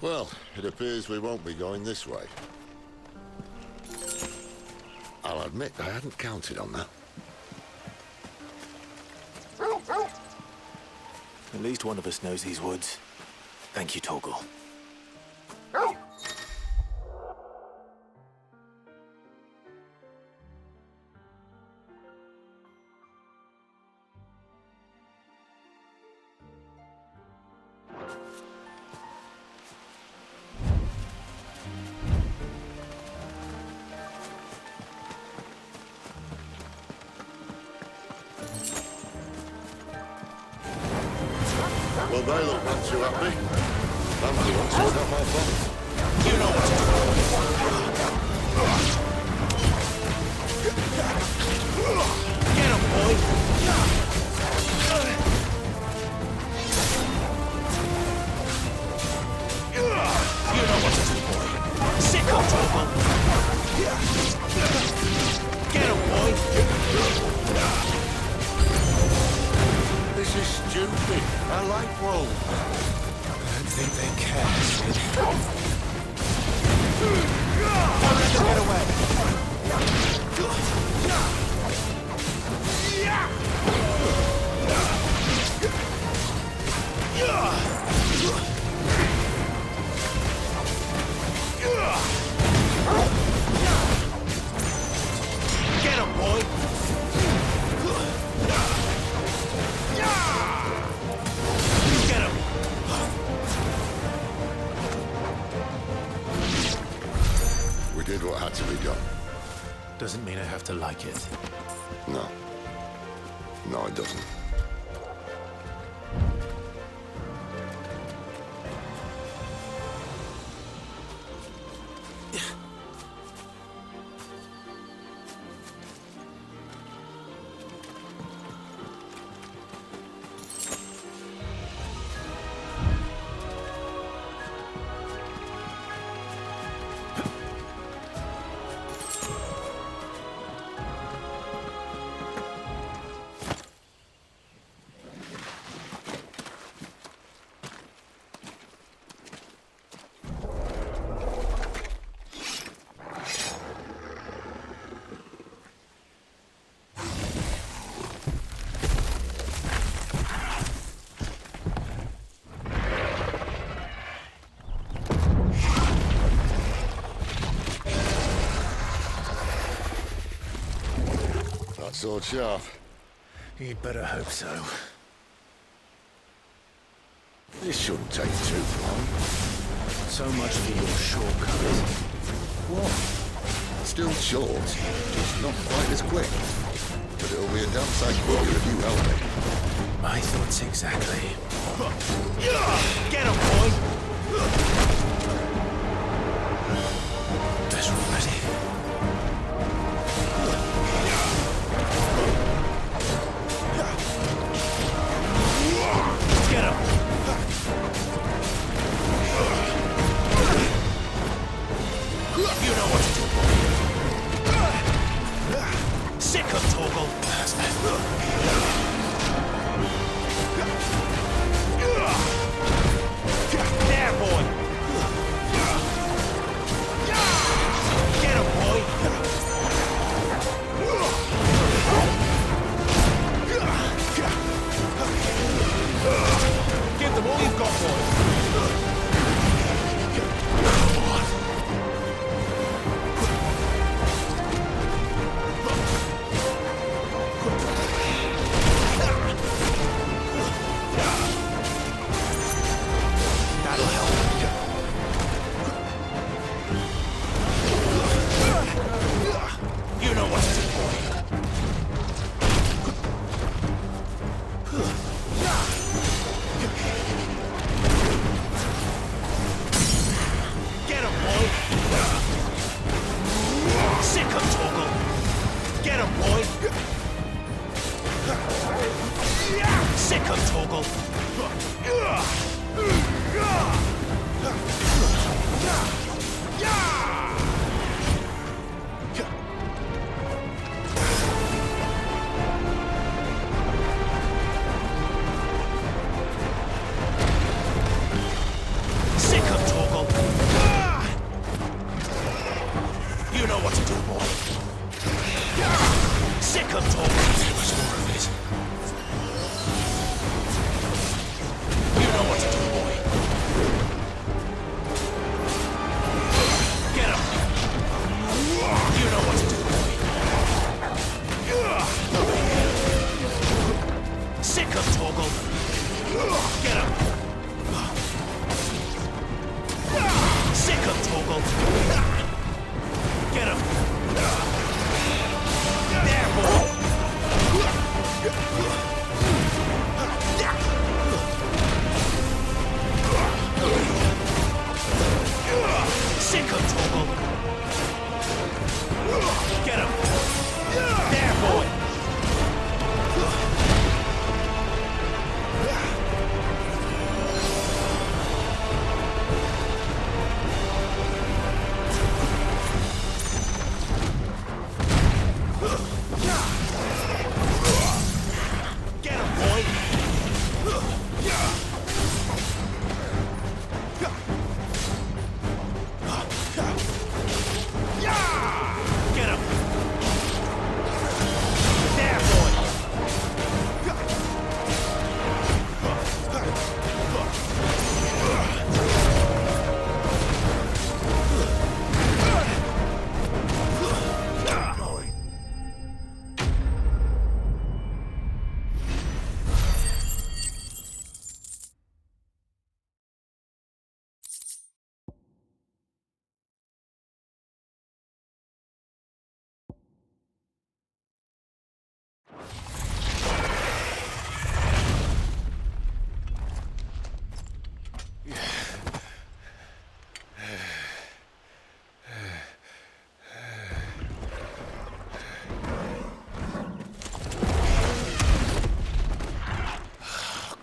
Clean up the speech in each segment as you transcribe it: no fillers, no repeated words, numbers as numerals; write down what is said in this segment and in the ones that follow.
Well, it appears we won't be going this way. I'll admit I hadn't counted on that. At least one of us knows these woods. Thank you, Torgal. Well, they look not too happy. Family wants to stop our bombs. You know what to do. Get him, boy! You know what to do, boy. Sick of trouble. Get him, boy! This is stupid. I like wolves. I don't think they care, Sid. Don't let them get away. Get him, boy! Get him! We did what had to be done. Doesn't mean I have to like it. No. No, it doesn't. Sword sharp. You'd better hope so. This shouldn't take too long. So much for your shortcut. What? Still short, just not quite as quick. But it'll be a damn sight quicker if you help me. My thoughts exactly. Get him, boy! Better already. Get him! You know what to do. Sick of Torgal. There, boy. Get him, boy. Give them all you've got, boy. That'll help. You know what to do, boy. Get him, boy! Sick of Torgal! Get him, boy! Sick of Torgal! Sick of Torgal! You know what to do, boy. Sick of talking. Too much more of it. You know what to do, boy. Get him. You know what to do, boy. Over here. Sick of Torgal. Get him. Sick of Torgal. Get him. There, boy. Sick of Torgal. Get him. There, boy.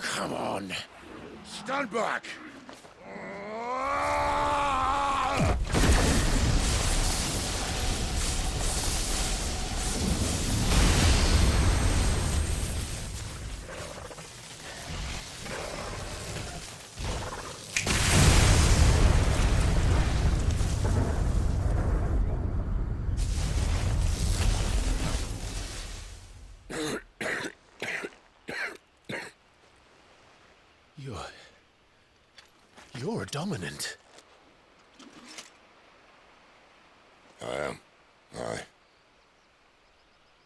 Come on. Stand back! You're dominant. I am. Aye.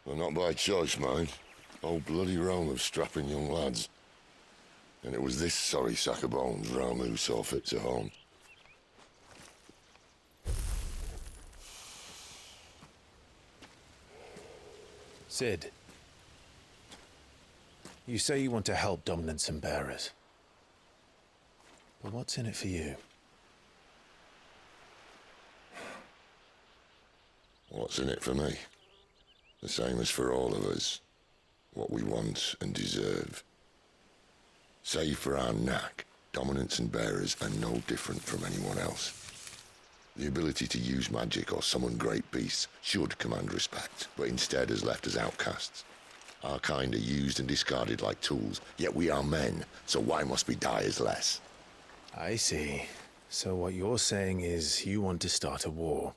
Well, not by choice, mind. Whole bloody realm of strapping young lads. And it was this sorry sack of bones round who saw fit to home. Sid, you say you want to help dominants and bearers. But what's in it for you? What's in it for me? The same as for all of us. What we want and deserve. Save for our knack, dominants and bearers are no different from anyone else. The ability to use magic or summon great beasts should command respect, but instead has left us outcasts. Our kind are used and discarded like tools, yet we are men, so why must we die as less? I see. So what you're saying is you want to start a war.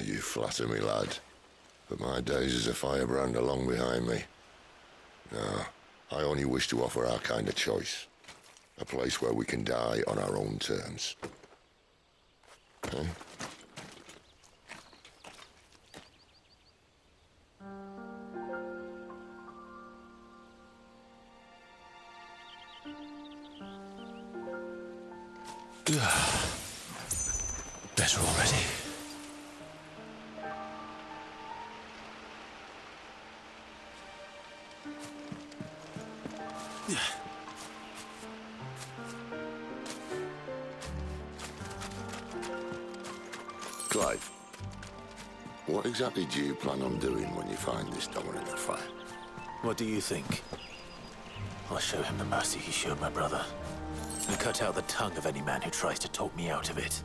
You flatter me, lad. But my days as a firebrand are long behind me. No, I only wish to offer our kind a choice. A place where we can die on our own terms. Huh? Better already. Clive, what exactly do you plan on doing when you find this dominant of fire? What do you think? I'll show him the mercy he showed my brother. And cut out the tongue of any man who tries to talk me out of it.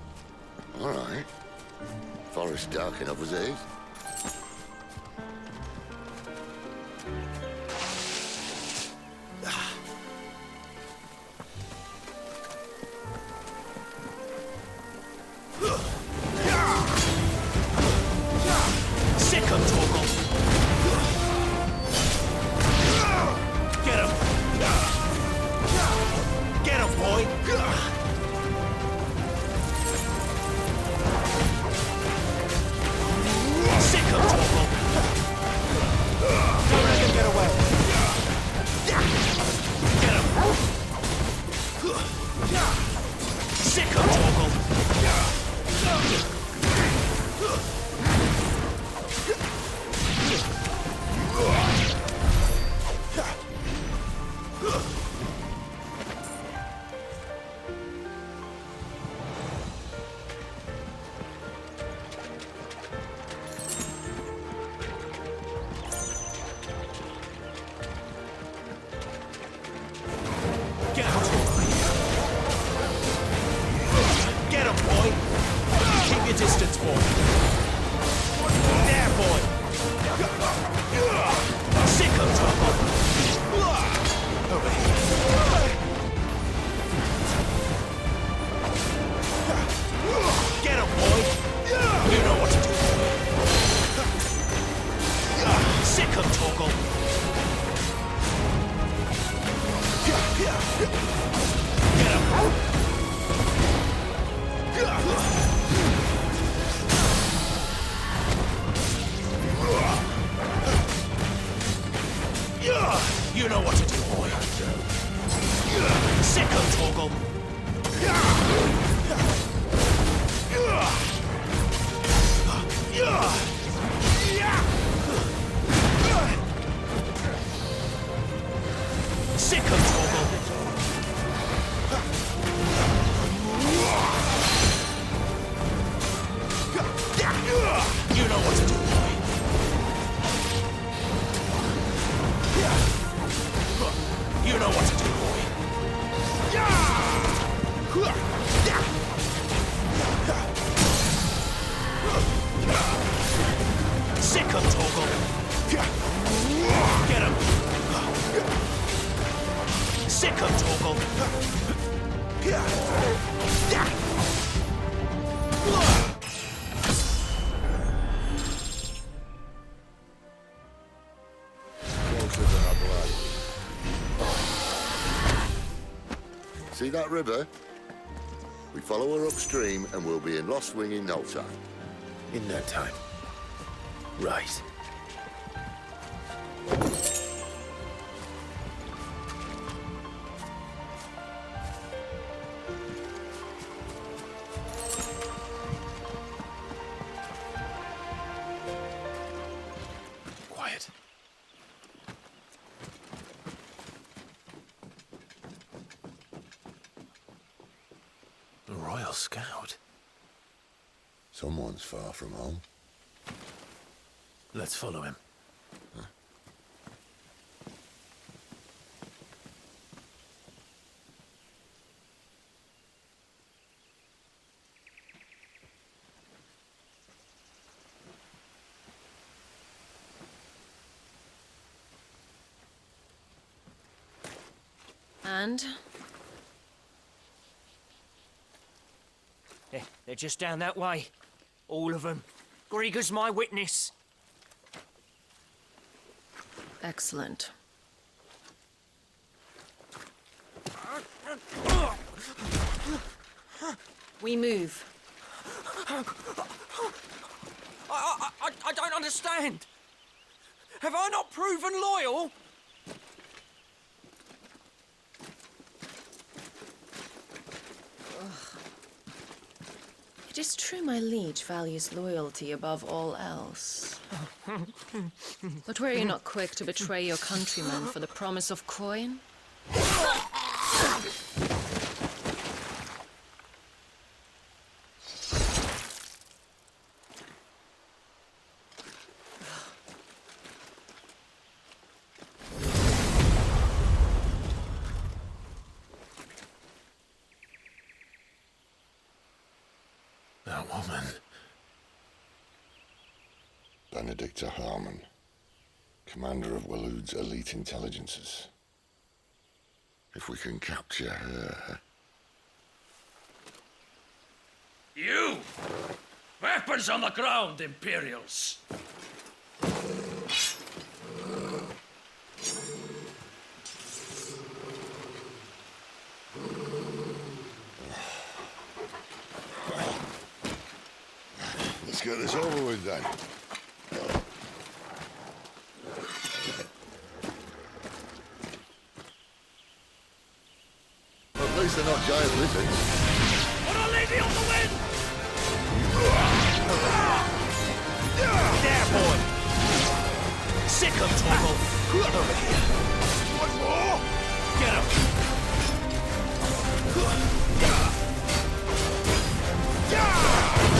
All right. Forest dark enough as it is. resistance, boy. There, boy. Sicko trouble. Over here. Get him, boy. You know what to do, boy. Sicko toggle. Get him. You know what to do, boy. Sicko toggle. Sicko toggle. You know what to do, boy. You know what to do, boy. Sicko toggle. Get him. Sicko toggle. See that river? We follow her upstream and we'll be in Lost Wing in no time. In no time. Right. Quiet. A Royal Scout. Someone's far from home. Let's follow him. And? They're just down that way. All of them. Grieger's my witness. Excellent. We move. I don't understand. Have I not proven loyal? It is true my liege values loyalty above all else. But were you not quick to betray your countrymen for the promise of coin? That woman. Benedicta Harmon, commander of Walood's elite intelligences. If we can capture her... You! Weapons on the ground, Imperials! Let's get this over with then. At least they're not giant lizards. Put a lady on the wind! There, boy! Sick of trouble! Over here! One more! Get him!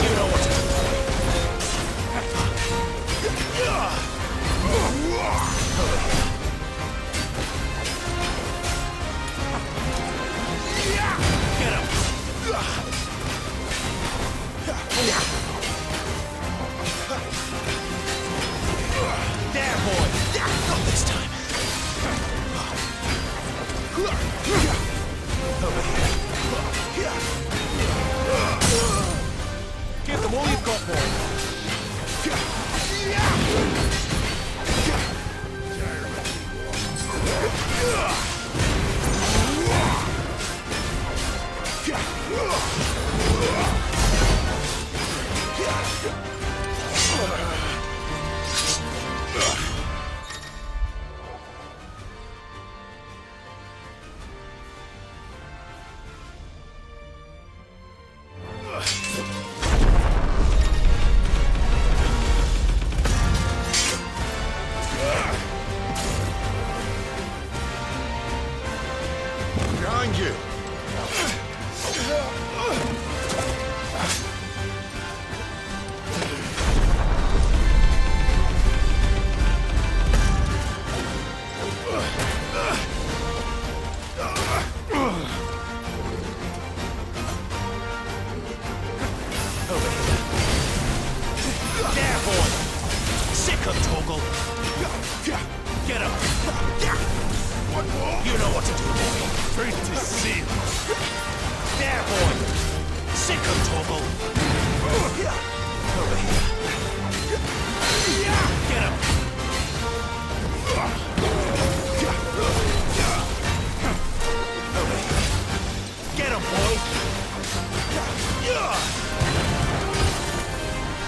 You know what to do, boy! Over here! Get him! you've got, boy. Behind you! There, boy! Sick of Toggle! Get him! One more. You know what to do, boy! Fate is sealed. There, boy! Sick of Toggle! Over here! Get him! Over here! Get him, boy!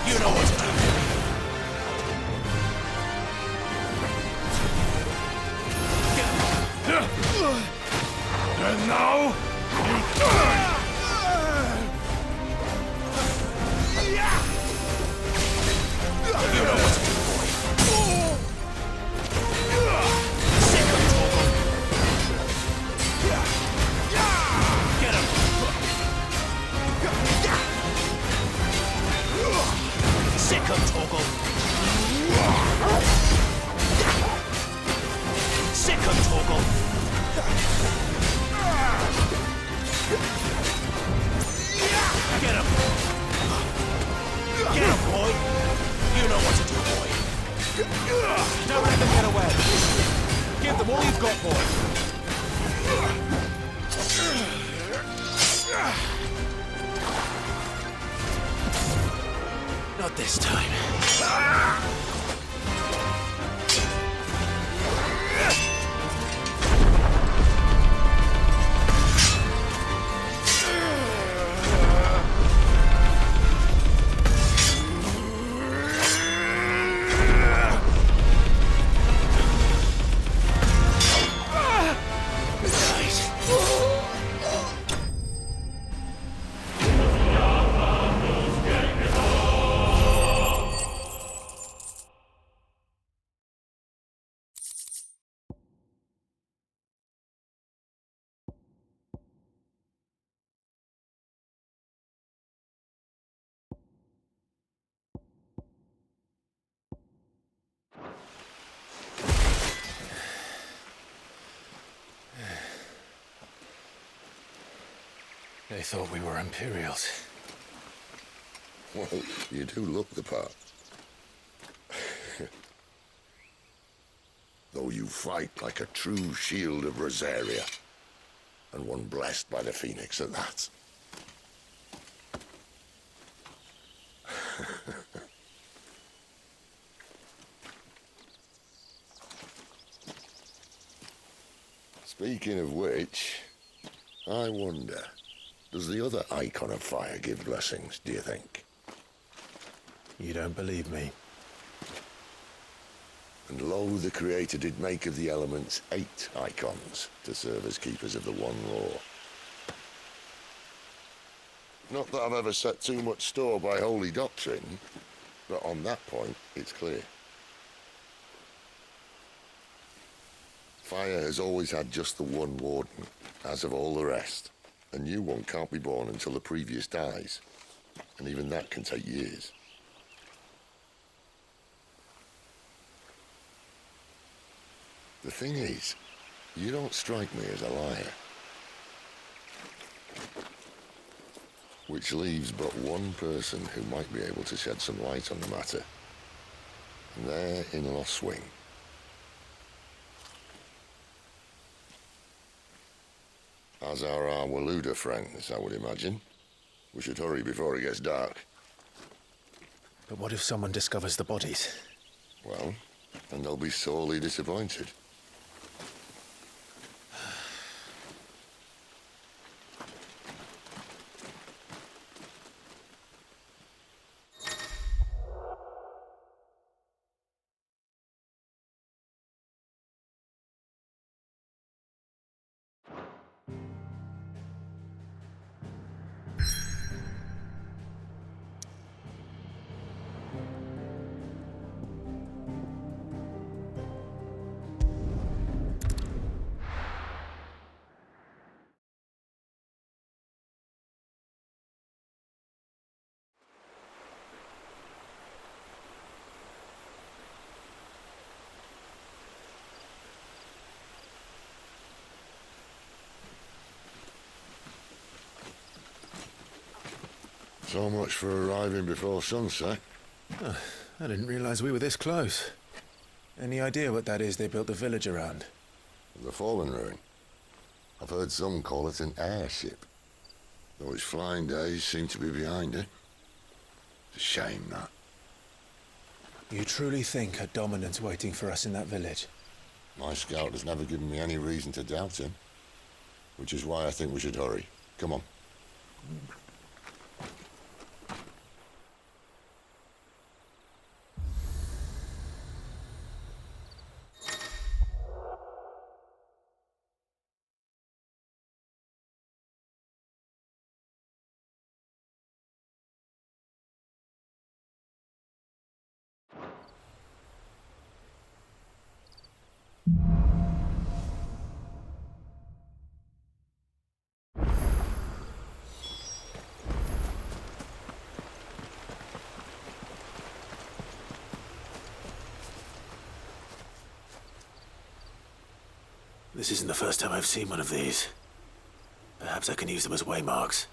You know what to do. And now, you die! You know what to do, boy. Sick of Toggle. Get him. Sick of Toggle. Sick of Toggle. Get him. Get him, boy. You know what to do, boy. Don't let them get away. Give them all you've got, boy. Not this time. They thought we were Imperials. Well, you do look the part. Though you fight like a true shield of Rosaria, and one blessed by the Phoenix at that. Speaking of which, I wonder, does the other icon of fire give blessings, do you think? You don't believe me? And lo, the Creator did make of the elements 8 icons to serve as keepers of the one law. Not that I've ever set too much store by holy doctrine, but on that point, it's clear. Fire has always had just the one warden, as of all the rest. A new one can't be born until the previous dies, and even that can take years. The thing is, you don't strike me as a liar. Which leaves but one person who might be able to shed some light on the matter. And they're in Lost Swing. As are our Waluda friends, I would imagine. We should hurry before it gets dark. But what if someone discovers the bodies? Well, then they'll be sorely disappointed. So much for arriving before sunset. I didn't realize we were this close. Any idea what that is they built the village around? The fallen ruin. I've heard some call it an airship. Though its flying days seem to be behind it. It's a shame, that. You truly think a dominant's waiting for us in that village? My scout has never given me any reason to doubt him. Which is why I think we should hurry. Come on. This isn't the first time I've seen one of these. Perhaps I can use them as waymarks.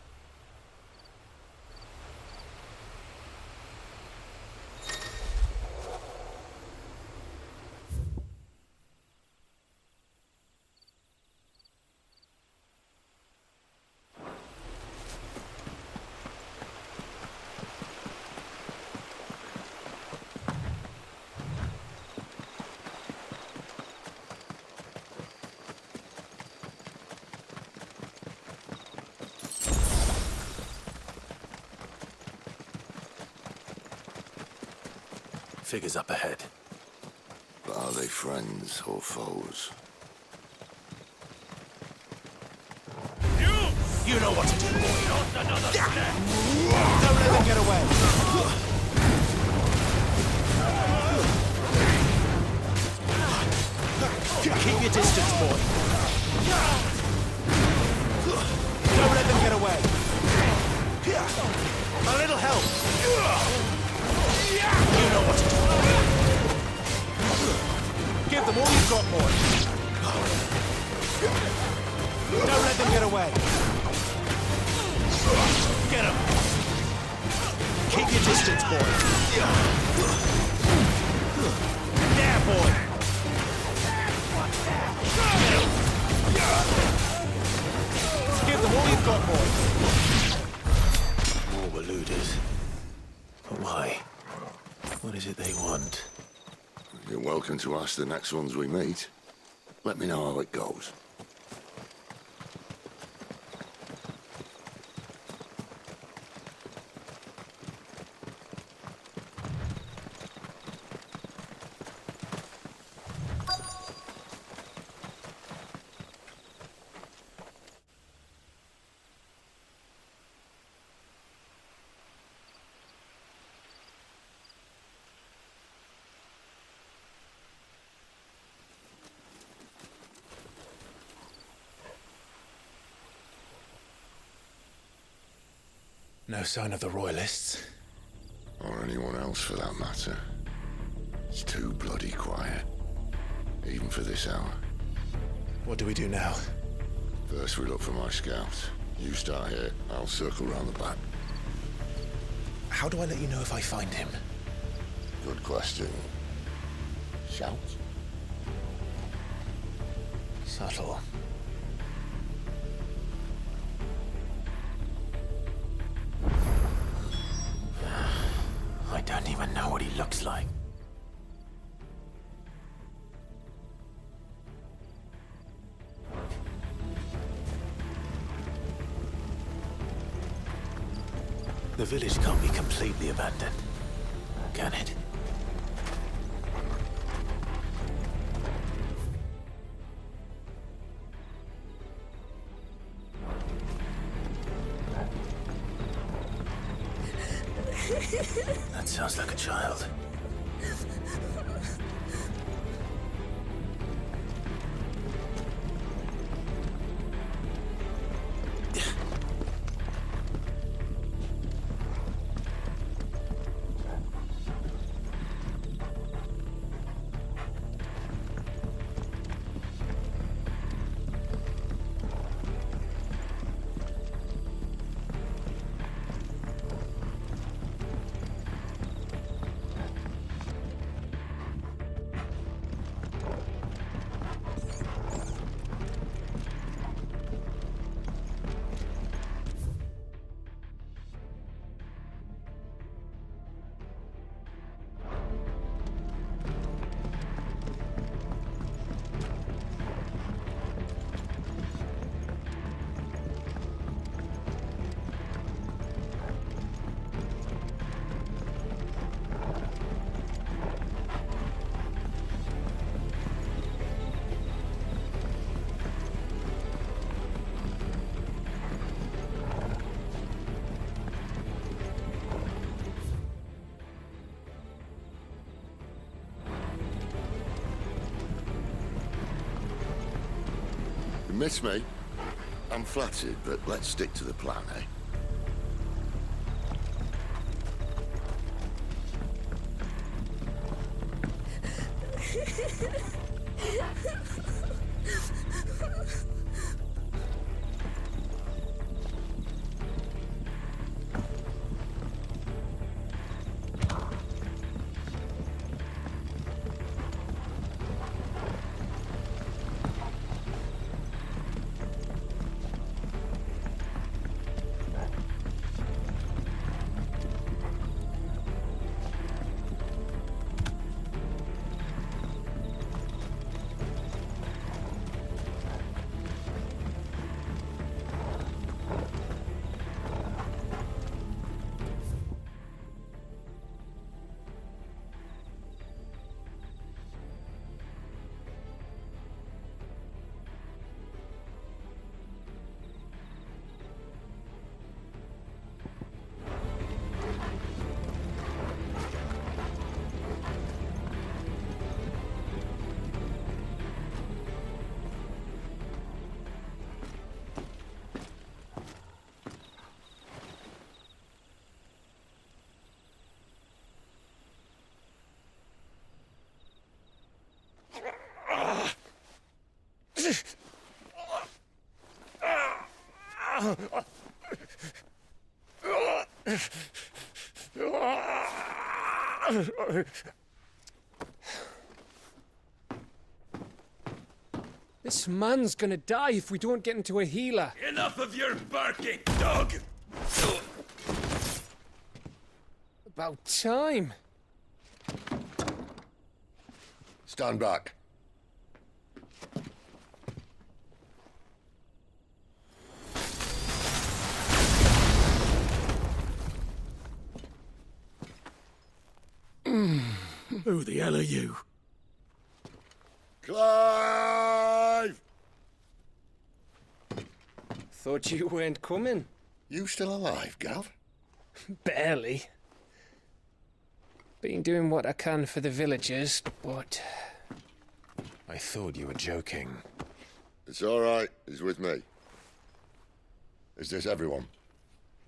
Figures up ahead. But are they friends or foes? You know what to do, boy. Not another step! Don't let them get away! Keep your distance, boy. Don't let them get away. A little help. You know what to do. Give them all you've got, boy. Don't let them get away. Get him! Keep your distance, boy. There, boy. Give them all you've got, boy. More were looters. But why? What is it they want? You're welcome to ask the next ones we meet. Let me know how it goes. No sign of the Royalists. Or anyone else for that matter. It's too bloody quiet. Even for this hour. What do we do now? First we look for my scout. You start here, I'll circle round the back. How do I let you know if I find him? Good question. Shout? Subtle. I don't is like. The village can't be completely abandoned, can it? That sounds like a child. You miss me? I'm flattered, but let's stick to the plan, eh? This man's gonna die if we don't get into a healer. Enough of your barking, dog! About time. Stand back. Who the hell are you? Clive! Thought you weren't coming. You still alive, Gav? Barely. Been doing what I can for the villagers, but... I thought you were joking. It's all right. He's with me. Is this everyone?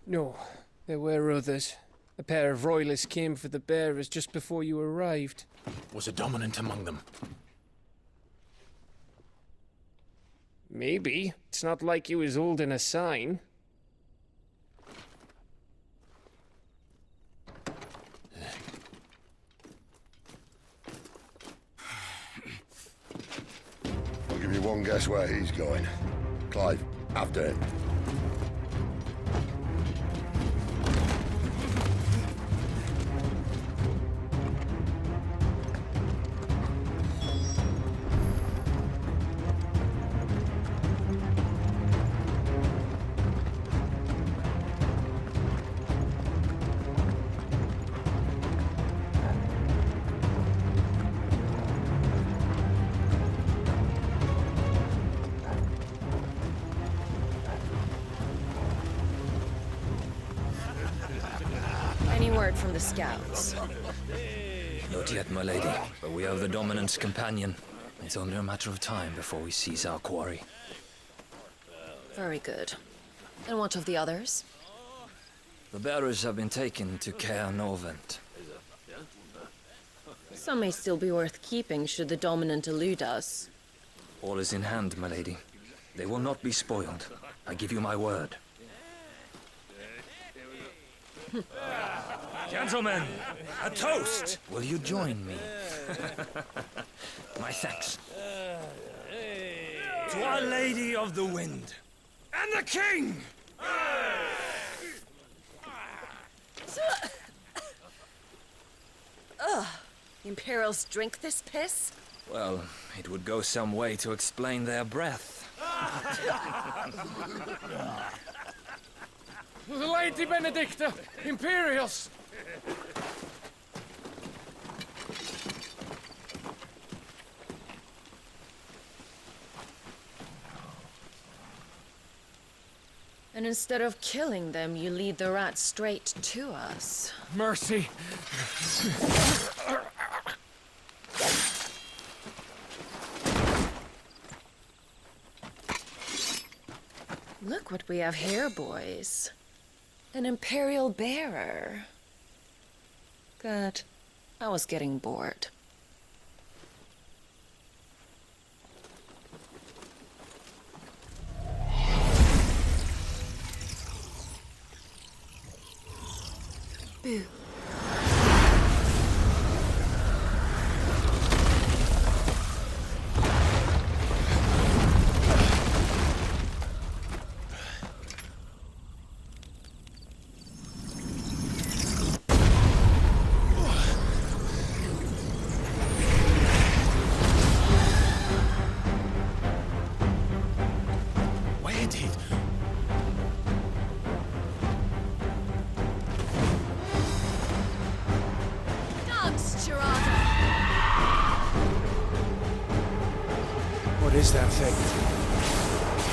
No, there were others. A pair of royalists came for the bearers just before you arrived. Was a dominant among them? Maybe. It's not like he was holding a sign. I'll give you one guess where he's going. Clive, after him. report from the scouts? Not yet, my lady, but we have the Dominant's companion. It's only a matter of time before we seize our quarry. Very good. And what of the others? The bearers have been taken to Caer Norvent. Some may still be worth keeping should the Dominant elude us. All is in hand, my lady. They will not be spoiled. I give you my word. Gentlemen, a toast! Will you join me? My thanks. To Our Lady of the Wind. And the King! Imperials drink this piss? Well, it would go some way to explain their breath. Lady Benedicta! Imperials! And instead of killing them, you lead the rats straight to us. Mercy! Look what we have here, boys. An Imperial bearer. Good. I was getting bored. Boo. Where did... Dogs, Gerard! What is that thing?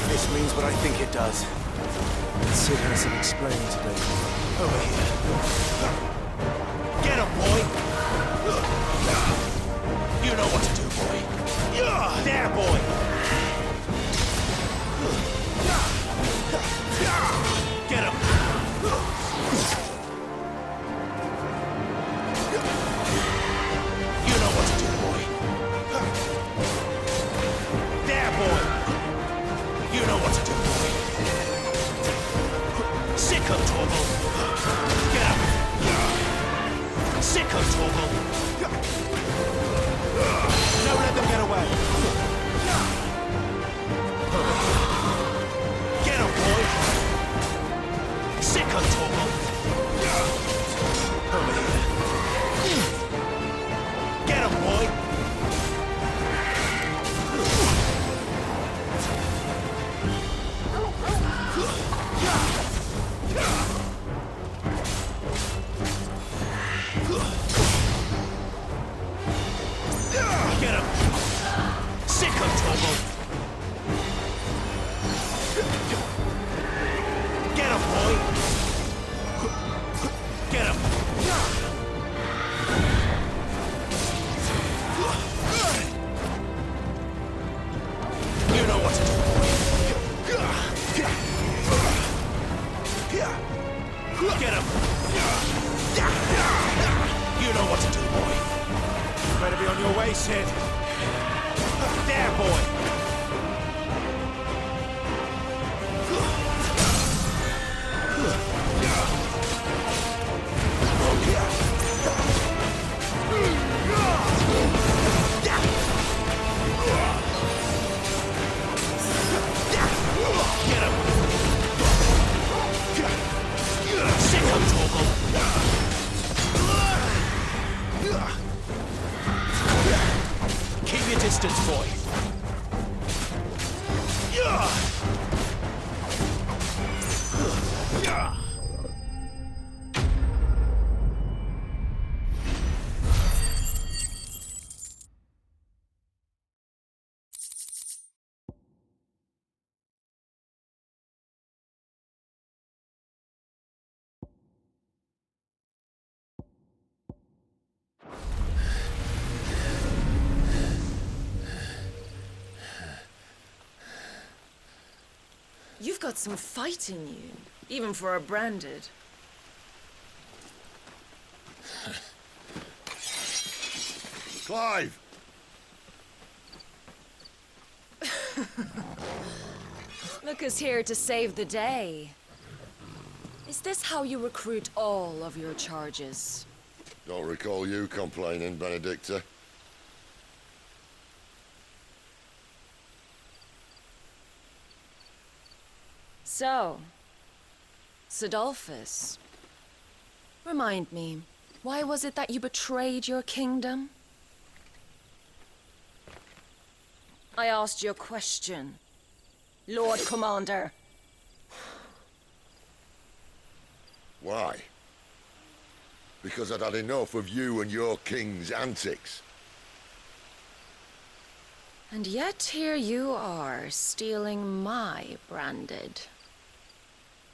This means what I think it does. Sid has some explaining to do. Over here. Get him, boy! You know what to do, boy. There, boy! Get him! You know what to do, boy. There, boy! You know what to do, boy. Sicko, Torgal! Get up! Sicko, Torgal! Don't let them get away! Get him, boy! Sicko, Torgal! Over here. Get him, boy! Get him! Sicko, Torgal! Get him, boy! Get him! You know what to do, boy. Get him! You know what to do, boy. Better be on your way, Sid. There, boy! Get him! Sick of Torgal! Keep your distance, boy. got some fight in you, even for a branded. Clive! Look who's here to save the day. Is this how you recruit all of your charges? Don't recall you complaining, Benedicta. So, Sidolphus, remind me, why was it that you betrayed your kingdom? I asked you a question, Lord Commander. Why? Because I'd had enough of you and your king's antics. And yet here you are, stealing my branded.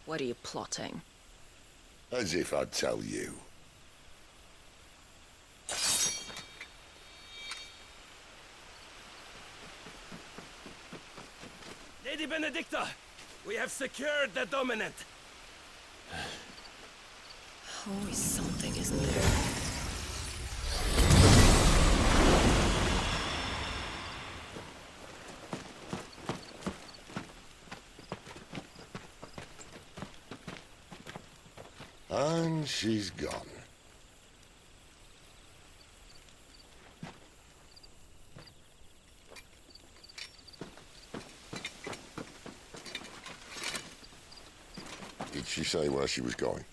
What are you plotting? As if I'd tell you. Lady Benedicta, we have secured the dominant. Always something, isn't there? And she's gone. Did she say where she was going?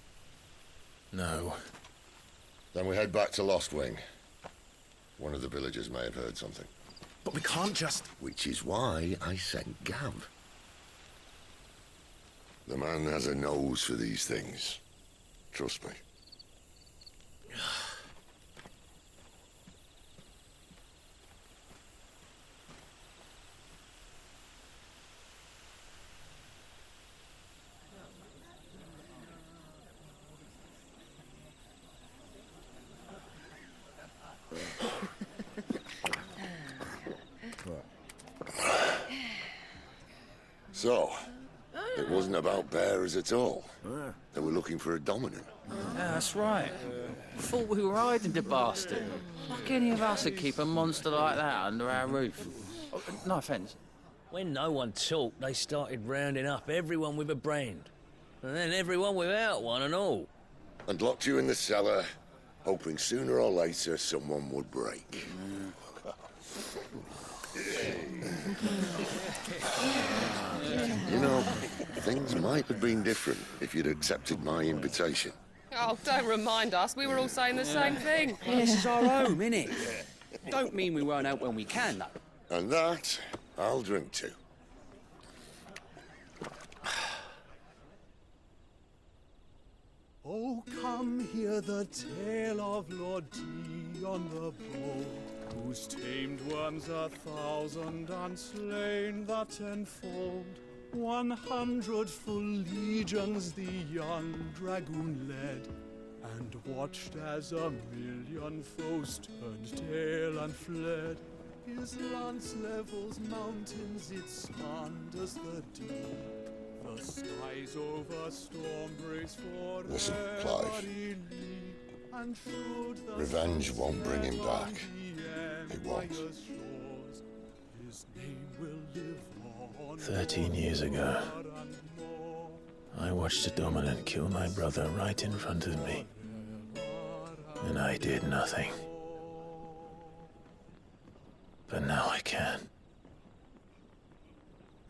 No. Then we head back to Lost Wing. One of the villagers may have heard something. But we can't just... Which is why I sent Gav. The man has a nose for these things. Trust me. So, it wasn't about bearers at all. They were looking for a dominant. Yeah, that's right. Thought we were hiding the bastard. Like any of us would keep a monster like that under our roof. Oh, no offence. When no one talked, they started rounding up everyone with a brand. And then everyone without one and all. And locked you in the cellar, hoping sooner or later someone would break. You know, things might have been different if you'd accepted my invitation. Oh, don't remind us. We were all saying the same thing. This is our home, innit? Don't mean we won't out when we can, though. And that, I'll drink to. Oh, come hear the tale of Lord T on the bold, who's tamed worms 1,000 and slain the 10-fold. 100 full legions the young dragoon led, and watched as 1,000,000 foes turned tail and fled. His lance levels mountains, it sanders the deep. The skies over storm breaks for Listen, Clive. Revenge won't bring him back. It won't. 13 years ago, I watched a dominant kill my brother right in front of me. And I did nothing. But now I can.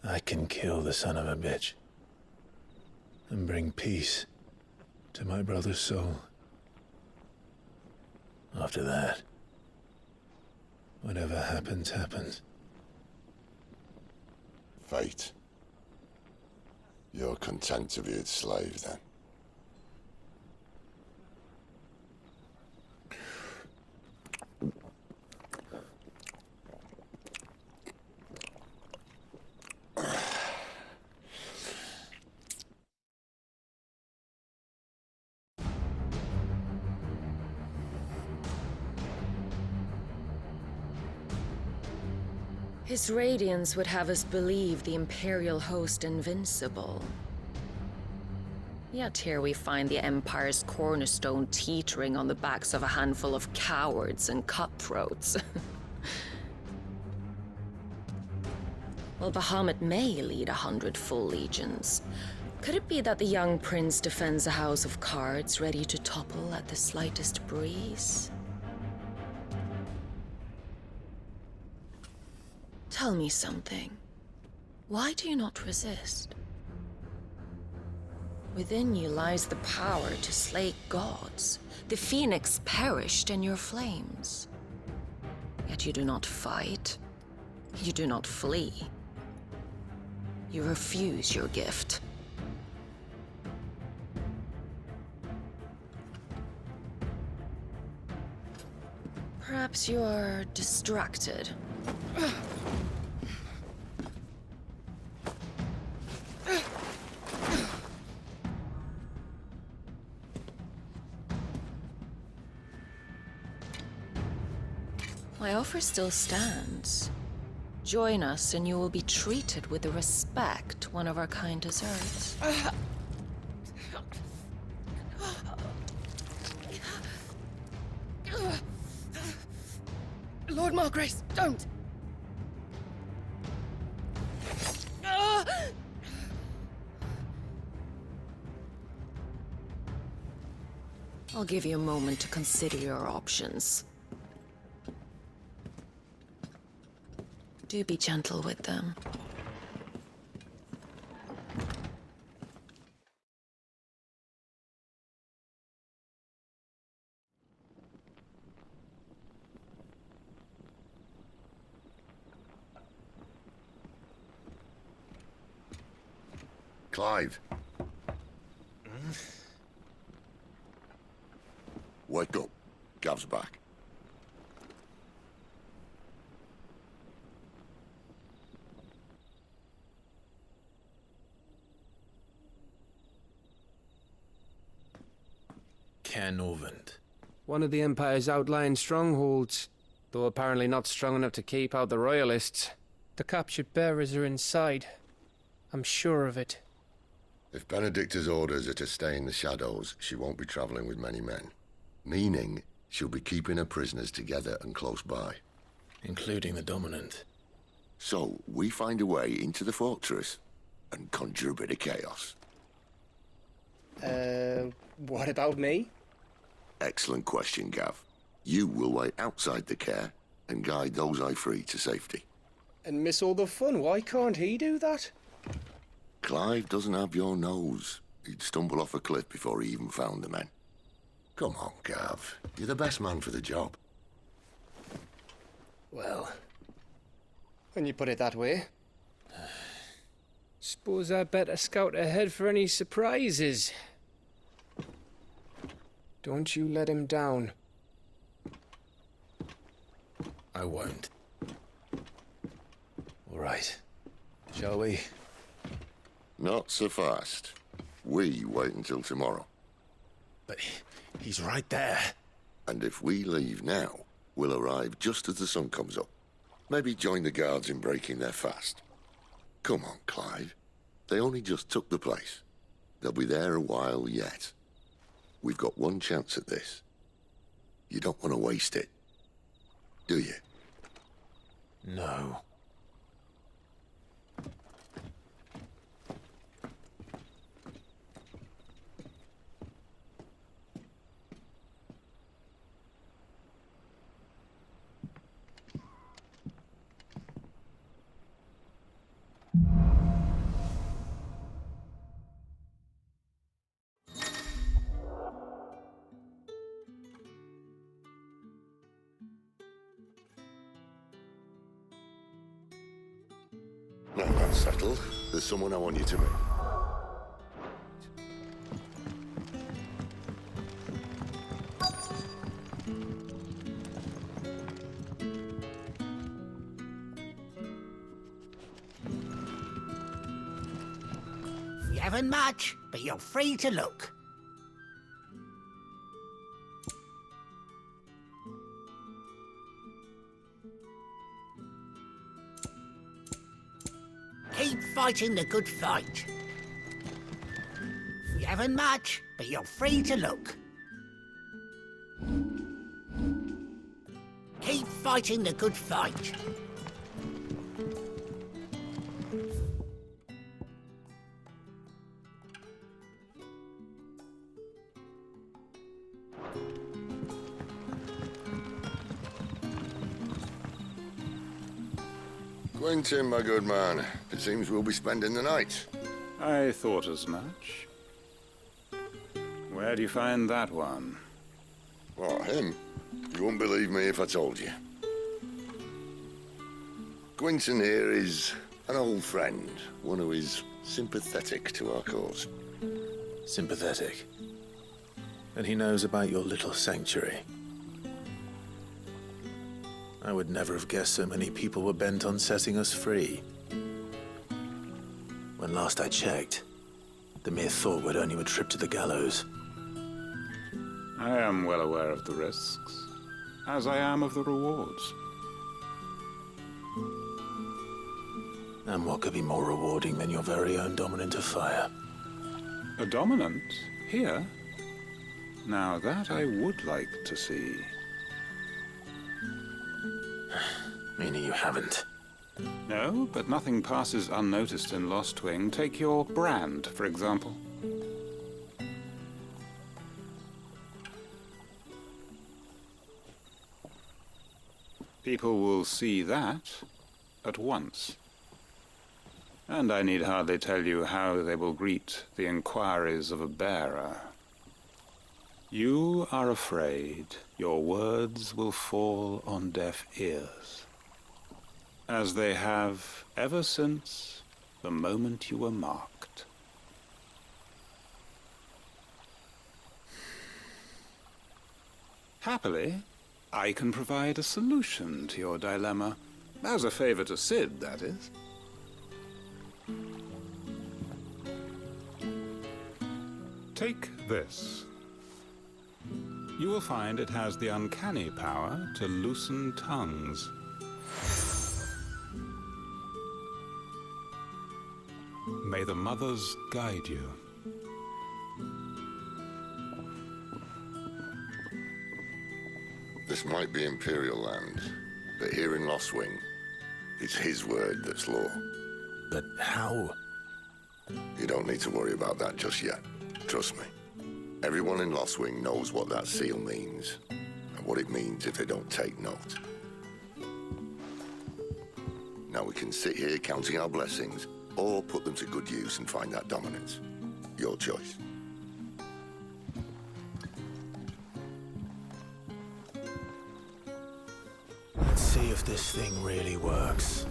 I can kill the son of a bitch. And bring peace to my brother's soul. After that, whatever happens, happens. Fate. You're content to be its slave, then? His radiance would have us believe the Imperial host invincible. Yet here we find the Empire's cornerstone teetering on the backs of a handful of cowards and cutthroats. Well, Bahamut may lead 100 full legions. Could it be that the young prince defends a house of cards ready to topple at the slightest breeze? Tell me something. Why do you not resist? Within you lies the power to slay gods. The phoenix perished in your flames. Yet you do not fight. You do not flee. You refuse your gift. Perhaps you are distracted. My offer still stands. Join us and you will be treated with the respect one of our kind deserves. Lord Margrace, don't! I'll give you a moment to consider your options. Do be gentle with them. Clive. Wake up. Gav's back. Canovant. One of the Empire's outlying strongholds, though apparently not strong enough to keep out the Royalists. The captured bearers are inside. I'm sure of it. If Benedicta's orders are to stay in the shadows, she won't be traveling with many men. Meaning, she'll be keeping her prisoners together and close by. Including the Dominant. So, we find a way into the fortress and conjure a bit of chaos. What about me? Excellent question, Gav. You will wait outside the care and guide those I free to safety. And miss all the fun. Why can't he do that? Clive doesn't have your nose. He'd stumble off a cliff before he even found the men. Come on, Gav. You're the best man for the job. Well, when you put it that way. Suppose I'd better scout ahead for any surprises. Don't you let him down. I won't. All right. Shall we? Not so fast. We wait until tomorrow. But he's right there. And if we leave now, we'll arrive just as the sun comes up. Maybe join the guards in breaking their fast. Come on, Clive. They only just took the place. They'll be there a while yet. We've got one chance at this. You don't want to waste it, do you? No. Now that's settled. There's someone I want you to meet. We haven't much, but you're free to look. fighting the good fight. You haven't much, but you're free to look. Keep fighting the good fight. Quentin, my good man. It seems we'll be spending the night. I thought as much. Where do you find that one? What, him? You wouldn't believe me if I told you. Quentin here is an old friend, one who is sympathetic to our cause. Sympathetic. And he knows about your little sanctuary. I would never have guessed so many people were bent on setting us free. When last I checked, the mere thought would earn you a trip to the gallows. I am well aware of the risks, as I am of the rewards. And what could be more rewarding than your very own dominant of fire? A dominant? Here? Now that I would like to see. Meaning you haven't? No, but nothing passes unnoticed in Lostwing. Take your brand, for example. People will see that at once. And I need hardly tell you how they will greet the inquiries of a bearer. You are afraid your words will fall on deaf ears, as they have ever since the moment you were marked. Happily, I can provide a solution to your dilemma, as a favor to Sid, that is. Take this. You will find it has the uncanny power to loosen tongues. May the mothers guide you. This might be Imperial land, but here in Lostwing, it's his word that's law. But how? You don't need to worry about that just yet. Trust me. Everyone in Lostwing knows what that seal means, and what it means if they don't take note. Now we can sit here counting our blessings, or put them to good use and find that dominance. Your choice. Let's see if this thing really works.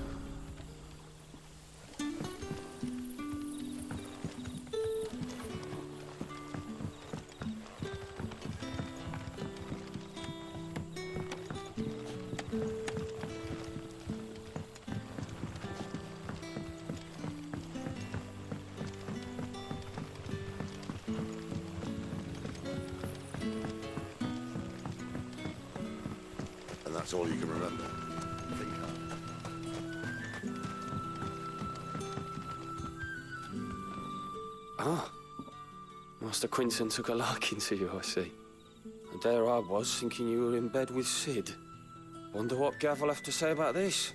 And that's all you can remember. Think hard. Ah. Master Quinton took a liking to you, I see. And there I was, thinking you were in bed with Sid. Wonder what Gav will have to say about this.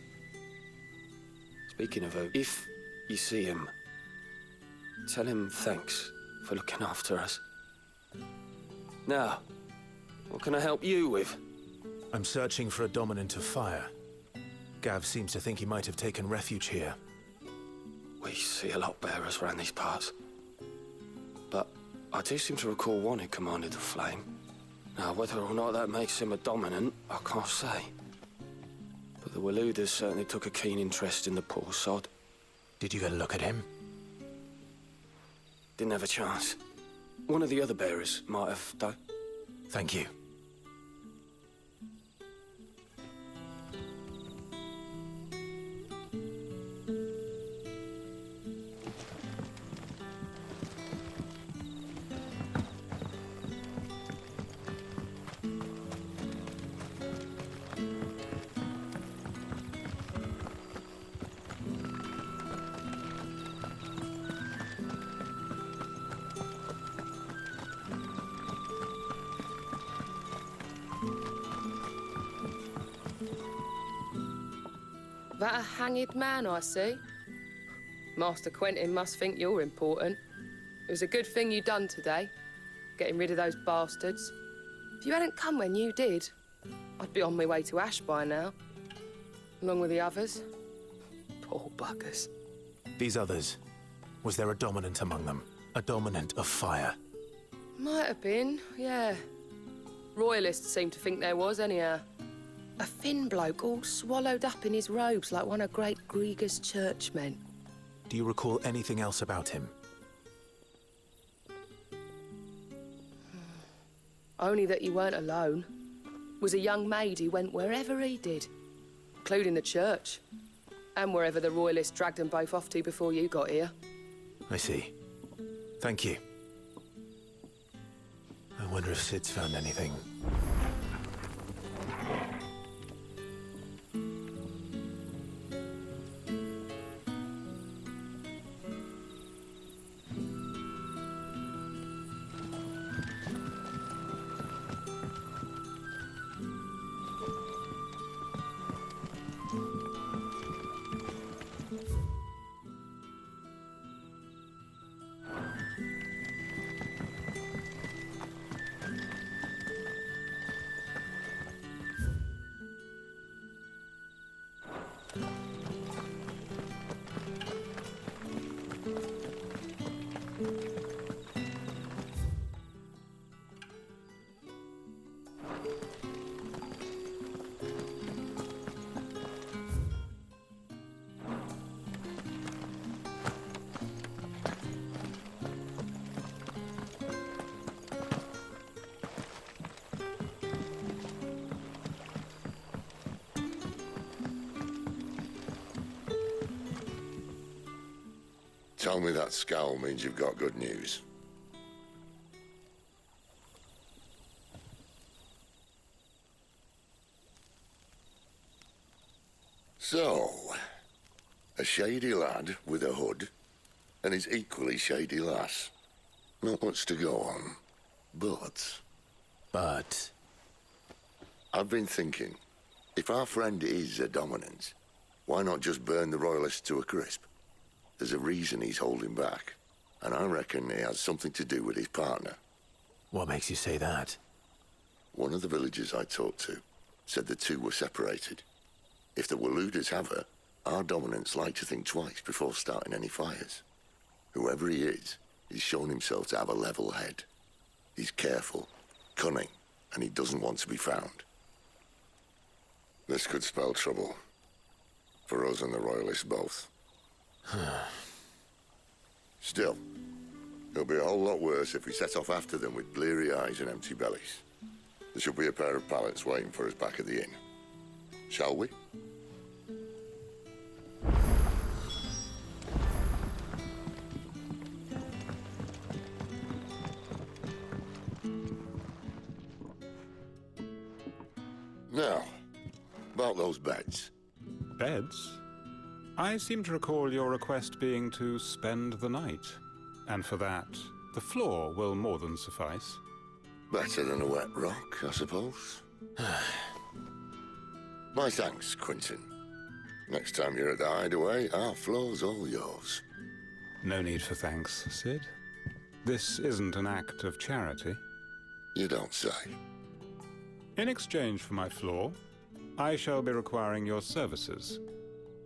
Speaking of who, if you see him, tell him thanks for looking after us. Now, what can I help you with? I'm searching for a dominant of fire. Gav seems to think he might have taken refuge here. We see a lot bearers around these parts. But I do seem to recall one who commanded the flame. Now, whether or not that makes him a dominant, I can't say. But the Waluders certainly took a keen interest in the poor sod. Did you get a look at him? Didn't have a chance. One of the other bearers might have, though. Thank you. That a hanged man, I see. Master Quentin must think you're important. It was a good thing you done today, getting rid of those bastards. If you hadn't come when you did, I'd be on my way to Ash by now, along with the others. Poor buggers. These others, was there a dominant among them? A dominant of fire? Might have been, yeah. Royalists seem to think there was, anyhow. A thin bloke all swallowed up in his robes like one of great Grieger's churchmen. Do you recall anything else about him? Only that he weren't alone. Was a young maid who went wherever he did, including the church, and wherever the Royalists dragged them both off to before you got here. I see. Thank you. I wonder if Sid's found anything. Tell me that scowl means you've got good news. So, a shady lad with a hood, and his equally shady lass. Not much to go on, but... I've been thinking, if our friend is a dominant, why not just burn the Royalists to a crisp? There's a reason he's holding back, and I reckon he has something to do with his partner. What makes you say that? One of the villagers I talked to said the two were separated. If the Waluders have her, our dominants like to think twice before starting any fires. Whoever he is, he's shown himself to have a level head. He's careful, cunning, and he doesn't want to be found. This could spell trouble. For us and the Royalists both. Still, it'll be a whole lot worse if we set off after them with bleary eyes and empty bellies. There should be a pair of pallets waiting for us back at the inn. Shall we? Now, about those beds. Beds? I seem to recall your request being to spend the night. And for that, the floor will more than suffice. Better than a wet rock, I suppose. My thanks, Quentin. Next time you're at the hideaway, our floor's all yours. No need for thanks, Sid. This isn't an act of charity. You don't say. In exchange for my floor, I shall be requiring your services.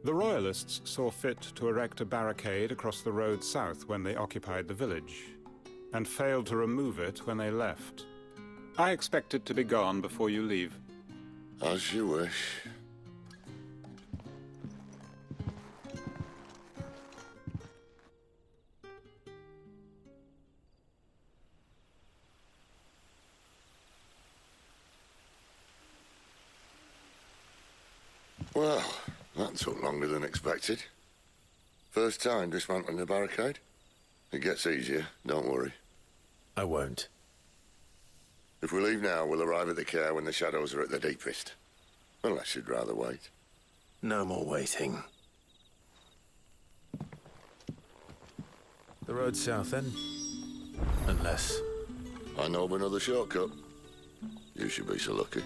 The Royalists saw fit to erect a barricade across the road south when they occupied the village, and failed to remove it when they left. I expect it to be gone before you leave. As you wish. Well, that took longer than expected. First time dismantling the barricade? It gets easier, don't worry. I won't. If we leave now, we'll arrive at the care when the shadows are at their deepest. Unless you'd rather wait. No more waiting. The road south, then? Unless... I know of another shortcut. You should be so lucky.